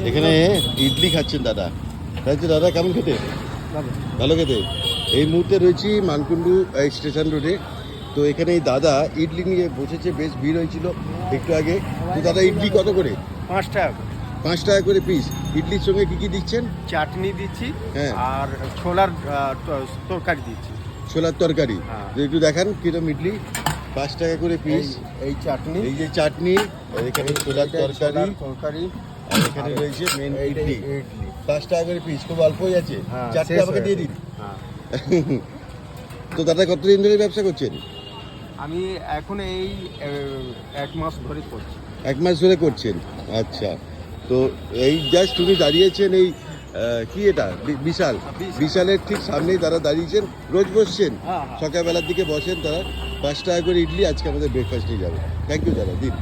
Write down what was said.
এখানে ইডলি খাচ্ছেন দাদা, তাই তো দাদা? কেমন খেতে? ভালো খেতে। এই মুহূর্তে রয়েছি মানকুণ্ডু স্টেশন রোডে। তো এখানে এই দাদা ইডলি নিয়ে বসেছে, বেশ ভিড় হয়েছিল একটু আগে। তো দাদা ইডলি কত করে? 5 টাকা করে। 5 টাকা করে পিস। ইডলির সঙ্গে কি কি দিচ্ছেন? চাটনি দিচ্ছি, হ্যাঁ। আর ছোলার তরকারি দিচ্ছি। ছোলার তরকারি। হ্যাঁ। তো একটু দেখান কিরকম ইডলি। 5 টাকা করে পিস। এই চাটনি, এই যে চাটনি, আর এখানে ছোলার তরকারি, তরকারি, আর এখানে রয়েছে মেন ইডলি। ইডলি। 5 টাকা করে পিস, খুব অল্পই আছে। হ্যাঁ, চারটে শেষ আমাকে হয়ে দিয়ে গেছে। দিন। হ্যাঁ। তো দাদা কতদিন ধরে ব্যবসা করছেন? আমি এখন এই 1 মাস ধরে করছি। 1 মাস ধরে করছেন, আচ্ছা। তো এই জাস্ট উনি দাঁড়িয়েছেন এই কি এটা বিশাল, বিশালের ঠিক সামনেই তারা দাঁড়িয়েছেন। রোজ বসছেন? হ্যাঁ। সকালবেলার দিকে বসেন তারা। 5 টাকা করে ইডলি আজকে আমাদের ব্রেকফাস্টে যাবে। থ্যাংক ইউ দাদা, দিন।